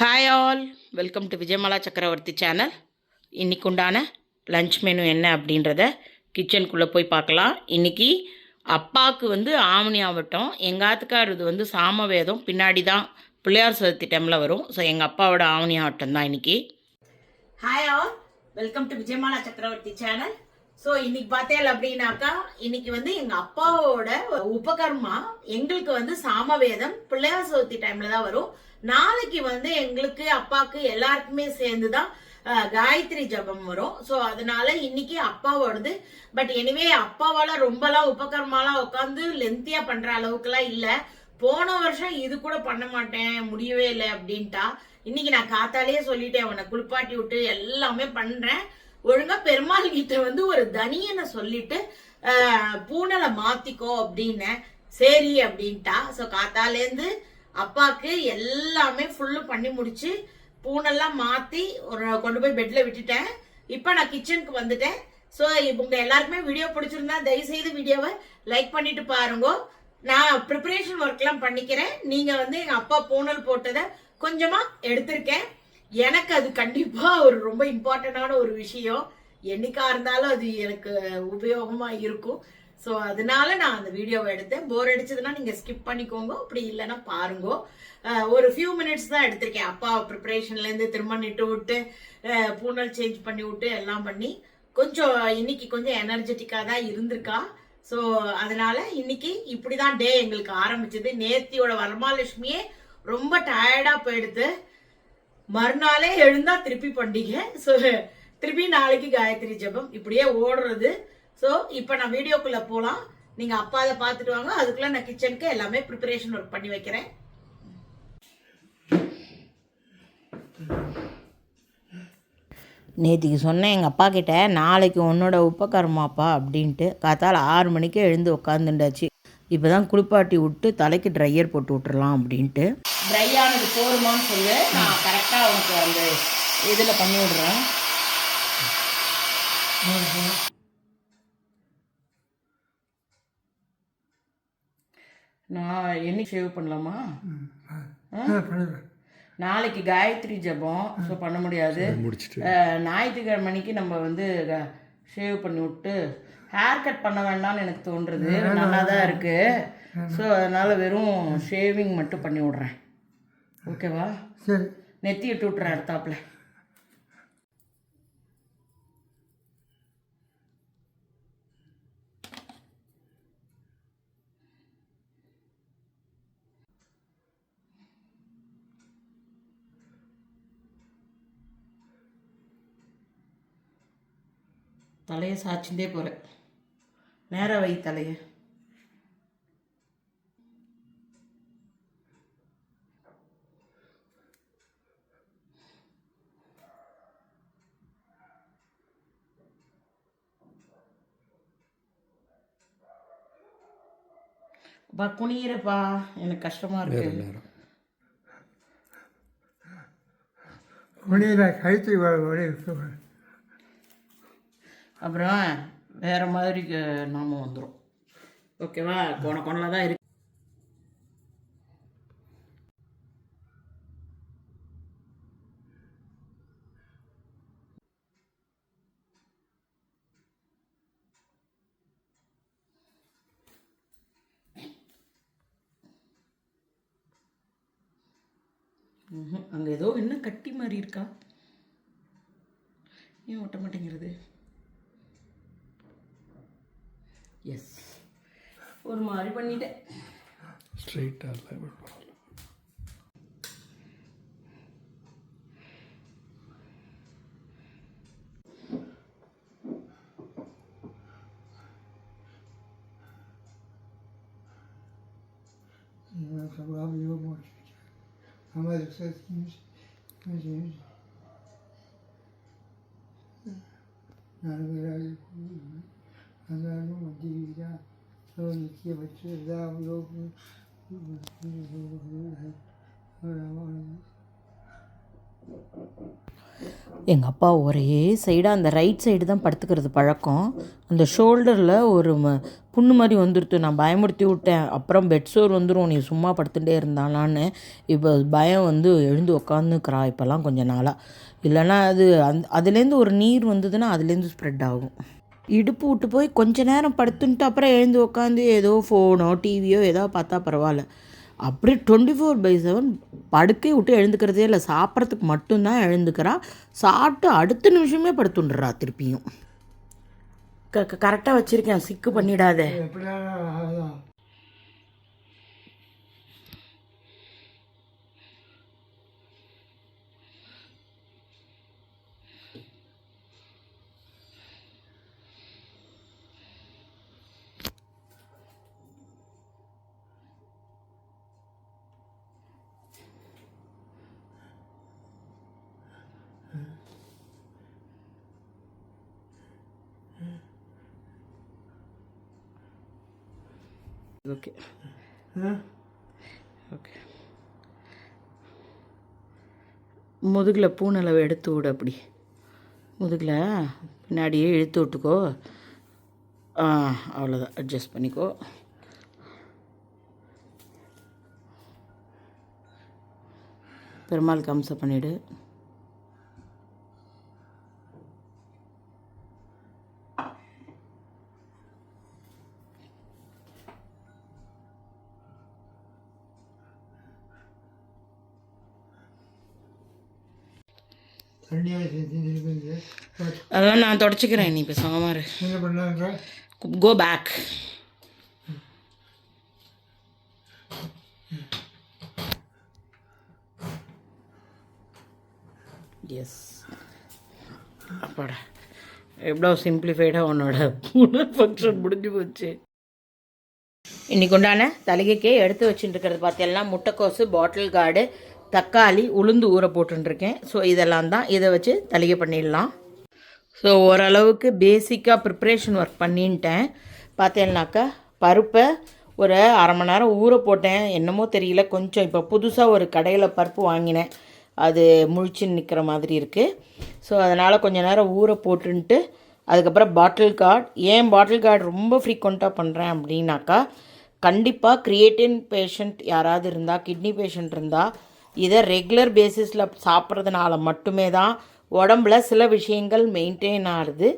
Hi all, welcome to Vijayamala சக்கரவர்த்தி channel. இன்றைக்கு உண்டான லன்ச் மெனு என்ன அப்படின்றத கிச்சனுக்குள்ளே போய் பார்க்கலாம். இன்றைக்கி அப்பாவுக்கு ஆவணி ஆகட்டும், எங்கள் ஆத்துக்கார் இது சாமவேதம் பின்னாடி தான் பிள்ளையார் சதுர்த்தி டைமில் வரும். ஸோ எங்கள் அப்பாவோட ஆவணி ஆகட்டம் தான் இன்றைக்கி. Hi all, welcome to Vijayamala சக்கரவர்த்தி சேனல். ஸோ இன்னைக்கு பார்த்தேன் அப்படின்னாக்கா, இன்னைக்கு எங்கள் அப்பாவோட உபகர்மா எங்களுக்கு சாமவேதம் பிள்ளையார் சதுர்த்தி டைமில் தான் வரும். நாளைக்கு எங்களுக்கு அப்பாவுக்கு எல்லாருக்குமே சேர்ந்துதான் காயத்ரி ஜபம் வரும். சோ அதனால இன்னைக்கு அப்பாவோடது. பட் எனிவே அப்பாவால ரொம்பலாம் உபகர்மாலாம் உட்காந்து லென்த்தியா பண்ற அளவுக்கு எல்லாம் இல்ல. போன வருஷம் இது கூட பண்ண மாட்டேன், முடியவே இல்லை அப்படின்ட்டா. இன்னைக்கு நான் காத்தாலேயே சொல்லிட்டேன், அவனை குளிப்பாட்டி விட்டு எல்லாமே பண்றேன். ஒழுங்கா பெருமாள் கிட்ட ஒரு தனியனை சொல்லிட்டு பூனலை மாத்திக்கோ அப்படின்னு சரி அப்படின்ட்டா. சோ காத்தாலேருந்து அப்பாக்கு எல்லாமே ஃபுல்லு பண்ணி முடிச்சு பூனெல்லாம் மாத்தி கொண்டு போய் பெட்ல விட்டுட்டேன். இப்ப நான் கிச்சனுக்கு வந்துட்டேன். ஸோ உங்க எல்லாருக்குமே வீடியோ பிடிச்சிருந்தா தயவு செய்து வீடியோவை லைக் பண்ணிட்டு பாருங்க. நான் ப்ரிப்பரேஷன் ஒர்க் எல்லாம் பண்ணிக்கிறேன். நீங்க எங்க அப்பா பூனல் போட்டதை கொஞ்சமா எடுத்திருக்கேன். எனக்கு அது கண்டிப்பா ரொம்ப இம்பார்ட்டன்டான ஒரு விஷயம். என்னைக்கா இருந்தாலும் அது எனக்கு உபயோகமா இருக்கும். ஸோ அதனால நான் அந்த வீடியோவை எடுத்தேன். போர் அடிச்சதுன்னா நீங்க ஸ்கிப் பண்ணிக்கோங்க, அப்படி இல்லைன்னா பாருங்க. ஒரு ஃபியூ மினிட்ஸ் தான் எடுத்திருக்கேன். அப்பா ப்ரிப்பரேஷன்ல இருந்து திரும்ப நிட்டு விட்டு பூனல் சேஞ்ச் பண்ணி விட்டு எல்லாம் பண்ணி இன்னைக்கு கொஞ்சம் எனர்ஜெட்டிக்கா தான் இருந்திருக்கா. ஸோ அதனால இன்னைக்கு இப்படிதான் டே எங்களுக்கு ஆரம்பிச்சது. நேத்தியோட வரமாலட்சுமியே ரொம்ப டயர்டா போயிடுது. மறுநாளே எழுந்தா திருப்பி பண்டிகை. ஸோ திருப்பி நாளைக்கு காயத்ரி ஜபம், இப்படியே ஓடுறது. ஸோ இப்போ நான் வீடியோக்குள்ள போகலாம். நீங்க அப்பா அதை பார்த்துட்டு வாங்க. அதுக்குள்ள நான் கிச்சனுக்கு எல்லாமே ப்ரிப்பரேஷன் ஒர்க் பண்ணி வைக்கிறேன். நேற்றுக்கு சொன்னேன் எங்கள் அப்பா கிட்ட, நாளைக்கு உன்னோட உபகர்மாப்பா அப்படின்ட்டு. காத்தால் 6 மணிக்கு எழுந்து உட்காந்துண்டாச்சு. இப்போ தான் குளிப்பாட்டி விட்டு தலைக்கு ட்ரையர் போட்டு விட்டுறலாம் அப்படின்ட்டு. ட்ரை ஆனது போருமான்னு சொல்லு, நான் கரெக்டாக அவனுக்கு அந்த இதில் பண்ணி விடுறேன். நான் என்னைக்கு ஷேவ் பண்ணலாமா? நாளைக்கு காயத்ரி ஜபம். ஸோ பண்ண முடியாது. ஞாயிற்றுக்கிழமைக்கு நம்ம ஷேவ் பண்ணி விட்டு ஹேர் கட் பண்ண வேண்டாம்னு எனக்கு தோன்றுறது. நல்லா தான் இருக்கு. ஸோ அதனால வெறும் ஷேவிங் மட்டும் பண்ணி விட்றேன். ஓகேவா? சரி, நெத்தி இட்டு விட்றேன் அடுத்தாப்புல. தலையை சாய்ச்சுட்டே போகிறேன். நேராக வை தலையை. அப்பா குனியிறப்பா, எனக்கு கஷ்டமாக இருக்கு. குனியில கழுத்து அப்புறம் வேறு மாதிரி நாம வந்துடும். ஓகேவா? கொணல தான் இருக்கு. அங்கே ஏதோ என்ன கட்டி மாதிரி இருக்கா? ஏன் ஒட்ட மாட்டேங்கிறது? எஸ், ஒரு மாதிரி பண்ணிட்டேன். ஸ்ட்ரைட்டாக இல்லை. எங்கள் அப்பா ஒரே சைடாக அந்த ரைட் சைடு தான் படுத்துக்கிறது பழக்கம். அந்த ஷோல்டரில் ஒரு புண்ணு மாதிரி வந்துடுத்து. நான் பயமுறுத்தி விட்டேன். அப்புறம் பெட் சோர் வந்துடும் நீ சும்மா படுத்துகிட்டே இருந்தாலான்னு. இப்போ பயம் வந்து எழுந்து உக்காந்துக்கிறா இப்போல்லாம் கொஞ்ச நாளாக. இல்லைன்னா அதுலேருந்து ஒரு நீர் வந்ததுன்னா அதுலேருந்து ஸ்ப்ரெட் ஆகும். இடுப்பு விட்டு போய் கொஞ்ச நேரம் படுத்துன்ட்டு அப்புறம் எழுந்து உட்காந்து ஏதோ ஃபோனோ டிவியோ ஏதோ பார்த்தா பரவாயில்ல. அப்படியே 24/7 படுக்கை விட்டு எழுந்துக்கிறதே இல்லை. சாப்பிட்றதுக்கு மட்டும்தான் எழுந்துக்கிறா. சாப்பிட்டு அடுத்த நிமிஷமே படுத்துண்டுறா திருப்பியும். கரெக்டாக வச்சுருக்கேன், சிக்கு பண்ணிடாத. Okay okay. முதுகில் பூனளவு எடுத்து விடு. அப்படி முதுகில் பின்னாடியே இழுத்து விட்டுக்கோ. அவ்வளோதான், அட்ஜஸ்ட் பண்ணிக்கோ. பெருமாள் கம்சம் பண்ணிவிடு. அதெல்லாம் நான் தொடச்சிக்கிறேன், நீ இப்போ சமமாரு. என்ன பண்ணாங்க? Go back. எஸ், அப்பாடா எவ்வளோ சிம்பிளிஃபைடாக உன்னோட புனர் ஃபங்க்ஷன் முடிஞ்சு போச்சு. இன்றைக்கி உண்டான தலைகைக்கே எடுத்து வச்சுட்டுருக்கிறது பார்த்தீங்கன்னா முட்டைக்கோசு, பாட்டில் கார்டு, தக்காளி, உளுந்து ஊற போட்டுருக்கேன். ஸோ இதெல்லாம் தான். இதை வச்சு தலிகை பண்ணிடலாம். ஸோ ஓரளவுக்கு பேசிக்காக ப்ரிப்ரேஷன் ஒர்க் பண்ணின்ட்டேன். பார்த்தேன்னாக்கா பருப்பை ஒரு அரை மணி நேரம் ஊற போட்டேன். என்னமோ தெரியல, கொஞ்சம் இப்போ புதுசாக ஒரு கடையில் பருப்பு வாங்கினேன், அது முழிச்சுன்னு நிற்கிற மாதிரி இருக்குது. ஸோ அதனால் கொஞ்சம் நேரம் ஊற போட்டுன்ட்டு அதுக்கப்புறம் பாட்டில் கார்டு. ஏன் பாட்டில் கார்டு ரொம்ப ஃப்ரீக்வெண்ட்டாக பண்ணுறேன் அப்படின்னாக்கா, கண்டிப்பாக கிரியேட்டின் பேஷண்ட் யாராவது இருந்தால், கிட்னி பேஷண்ட் இருந்தால் இதை ரெகுலர் பேசிஸில் சாப்பிட்றதுனால மட்டுமே தான் உடம்புல சில விஷயங்கள் மெயின்டைன் ஆகுது.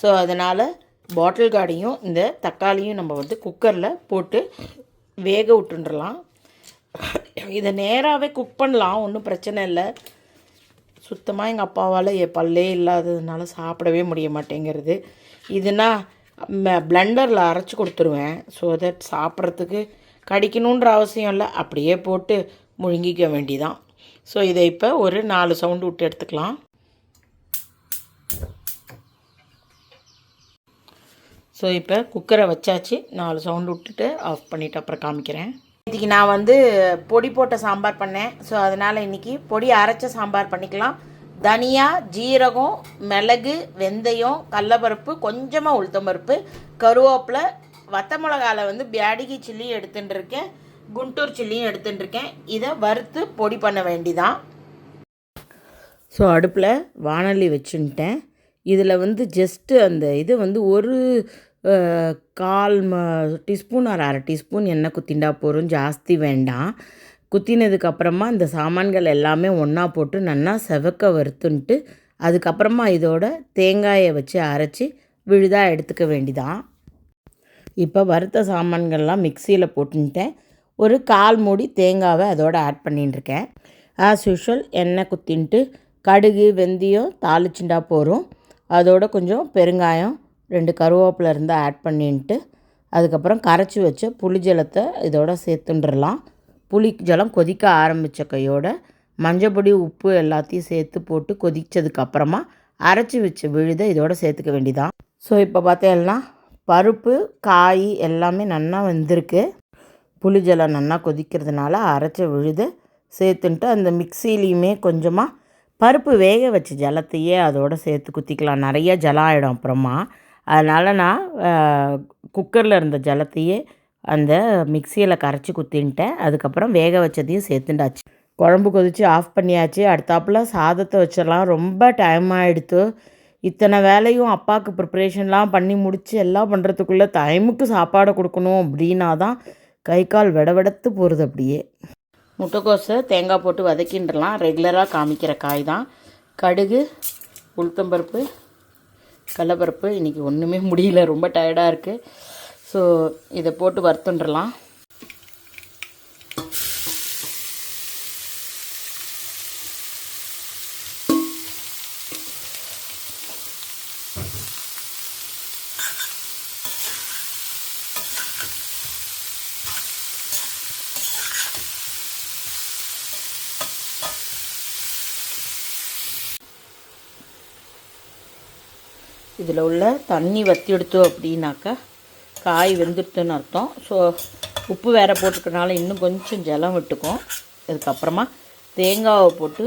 ஸோ அதனால் பாட்டில் கார்டையும் இந்த தக்காளியும் நம்ம வந்து குக்கரில் போட்டு வேக விட்டுன்றலாம். இதை நேராகவே குக் பண்ணலாம், ஒன்றும் பிரச்சனை இல்லை. சுத்தமாக எங்கள் அப்பாவால் பல்லே இல்லாததுனால சாப்பிடவே முடிய மாட்டேங்கிறது. இதுனா பிளெண்டரில் அரைச்சி கொடுத்துருவேன். ஸோ தட் சாப்பிட்றதுக்கு கடிக்கணுன்ற அவசியம் இல்லை, அப்படியே போட்டு முழுங்கிக்க வேண்டிதான். ஸோ இதை இப்போ ஒரு 4 சவுண்டு விட்டு எடுத்துக்கலாம். ஸோ இப்போ குக்கரை வச்சாச்சு, 4 சவுண்டு விட்டுட்டு ஆஃப் பண்ணிவிட்டு அப்புறம் காமிக்கிறேன். இன்றைக்கி நான் வந்து பொடி போட்ட சாம்பார் பண்ணேன். ஸோ அதனால் இன்றைக்கி பொடி அரைச்ச சாம்பார் பண்ணிக்கலாம். தனியா, ஜீரகம், மிளகு, வெந்தயம், கடலப்பருப்பு, கொஞ்சமாக உளுத்தம்பருப்பு, கருவேப்பிலை, வத்த மிளகாவில் வந்து பியாடிகி சில்லியும் எடுத்துட்டுருக்கேன், குண்டூர் சில்லியும் எடுத்துட்டுருக்கேன். இதை வறுத்து பொடி பண்ண வேண்டிதான். ஸோ அடுப்பில் வானலி வச்சுட்டேன். இதில் வந்து ஜஸ்ட்டு அந்த இது வந்து ஒரு 1/4 டீஸ்பூன் ஒரு 1/2 டீஸ்பூன் எண்ணெய் குத்திண்டா போகிறோம், ஜாஸ்தி வேண்டாம். குத்தினதுக்கப்புறமா இந்த சாமான்கள் எல்லாமே ஒன்றா போட்டு நல்லா செவக்க வறுத்துன்ட்டு அதுக்கப்புறமா இதோட தேங்காயை வச்சு அரைச்சி விழுதாக எடுத்துக்க வேண்டிதான். இப்போ வறுத்த சாமான்கள்லாம் மிக்சியில் போட்டுட்டேன். ஒரு 1/4 மூடி தேங்காவை அதோடு ஆட் பண்ணிட்டுருக்கேன். ஆஸ் யூஷுவல் எண்ணெய் குத்தின்ட்டு கடுகு, வெந்தயம் தாளிச்சுண்டா போகிறோம். அதோட கொஞ்சம் பெருங்காயம், 2 கருவேப்பிலை இருந்தால் ஆட் பண்ணிட்டு அதுக்கப்புறம் கரைச்சி வச்ச புளி ஜலத்தை இதோட சேர்த்துண்டுடலாம். புளி ஜலம் கொதிக்க ஆரம்பித்த கையோட மஞ்சப்பொடி, உப்பு எல்லாத்தையும் சேர்த்து போட்டு கொதித்ததுக்கப்புறமா அரைச்சி வச்ச விழுதை இதோட சேர்த்துக்க வேண்டிதான். ஸோ இப்போ பார்த்தீங்கன்னா பருப்பு, காய் எல்லாமே நல்லா வெந்திருக்கு. புளி ஜலம் நல்லா கொதிக்கிறதுனால அரைச்ச விழுதை சேர்த்துன்ட்டு அந்த மிக்சிலையுமே கொஞ்சமாக பருப்பு வேக வச்ச ஜலத்தையே அதோடு சேர்த்து குத்திக்கலாம். நிறைய ஜலம் ஆகிடும் அப்புறமா. அதனால் நான் குக்கரில் இருந்த ஜலத்தையே அந்த மிக்சியில் கரைச்சி குத்தின்ட்டேன். அதுக்கப்புறம் வேக வச்சதையும் சேர்த்துண்டாச்சு. குழம்பு கொதித்து ஆஃப் பண்ணியாச்சு. அடுத்தாப்புல சாதத்தை வச்சிடலாம். ரொம்ப டைம் ஆகிடுத்து. இத்தனை வேலையும் அப்பாவுக்கு ப்ரிப்ரேஷன்லாம் பண்ணி முடித்து எல்லாம் பண்ணுறதுக்குள்ளே டைமுக்கு சாப்பாடை கொடுக்கணும் அப்படின்னா தான் கை கால் விடவெடத்து போகிறது அப்படியே. முட்டைக்கோஸை தேங்காய் போட்டு வதக்கின்றலாம். ரெகுலராக காமிக்கிற காய் தான். கடுகு, உளுத்தம்பருப்பு, கடலைப்பருப்பு. இன்றைக்கி ஒன்றுமே முடியல, ரொம்ப டயர்டாக இருக்குது. ஸோ இதை போட்டு வறுத்துன்றலாம். இதில் உள்ள தண்ணி வற்றி எடுத்தோம் அப்படின்னாக்கா காய் வெந்துடுத்துன்னு அர்த்தம். ஸோ உப்பு வேறு போட்டுக்கனால இன்னும் கொஞ்சம் ஜலம் விட்டுக்கும். இதுக்கப்புறமா தேங்காவை போட்டு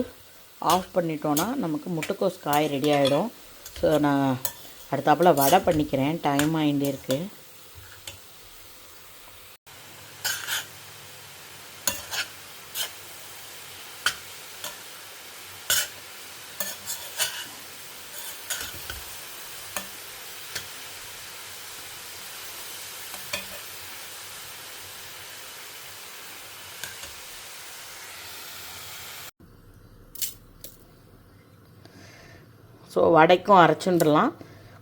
ஆஃப் பண்ணிட்டோன்னா நமக்கு முட்டைக்கோஸ் காய் ரெடி ஆகிடும். ஸோ நான் அடுத்தாப்பில் வடை பண்ணிக்கிறேன், டைம் ஆகிட்டே இருக்குது. ஸோ வடைக்கும் அரைச்சுண்டுலாம்.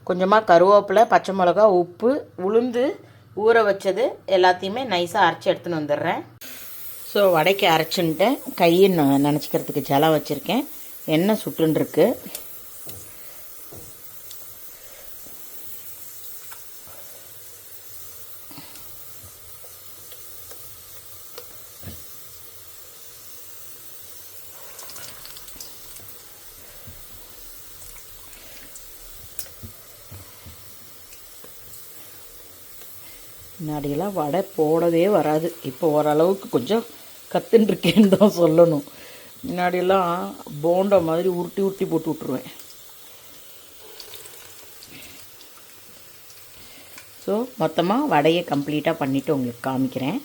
கொஞ்சமாக கருவேப்பிலை, பச்சை மிளகா, உப்பு, உளுந்து ஊற வச்சது எல்லாத்தையுமே நைஸாக அரைச்சி எடுத்துன்னு வந்துடுறேன். ஸோ வடைக்கு அரைச்சுன்ட்டேன். கையை நினச்சிக்கிறதுக்கு ஜலம் வச்சுருக்கேன். எண்ணெய் சுட்டுருக்கு. முன்னாடியெல்லாம் வடை போடவே வராது. இப்போ ஓரளவுக்கு கொஞ்சம் கற்றுன்ருக்கேன்னு தான் சொல்லணும். முன்னாடியெல்லாம் போண்டா மாதிரி உருட்டி உருட்டி போட்டு விட்ருவேன். ஸோ மொத்தமாக வடையை கம்ப்ளீட்டாக பண்ணிவிட்டு உங்களுக்கு காமிக்கிறேன்.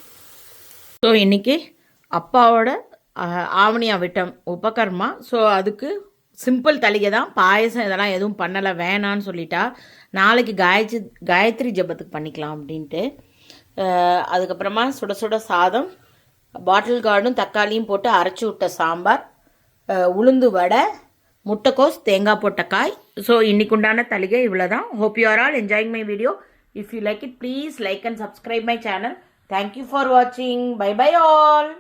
ஸோ இன்றைக்கி அப்பாவோட ஆவணி அவிட்டம் உபகர்மா. ஸோ அதுக்கு சிம்பிள் தளிகை தான், பாயசம் இதெல்லாம் எதுவும் பண்ணலை, வேணான்னு சொல்லிட்டா. நாளைக்கு காயத்ரி ஜபத்துக்கு பண்ணிக்கலாம் அப்படின்ட்டு. அதுக்கப்புறமா சுட சுட சாதம், பாட்டில் கார்டும் தக்காளியும் போட்டு அரைச்சி விட்ட சாம்பார், உளுந்து வடை, முட்டைக்கோஸ், தேங்காய் போட்ட காய். ஸோ இன்றைக்கு உண்டான தளிகை இவ்வளோ தான். Hope you are all enjoying my video. If you like it, please like and subscribe my channel. Thank you for வாட்சிங். Bye bye all.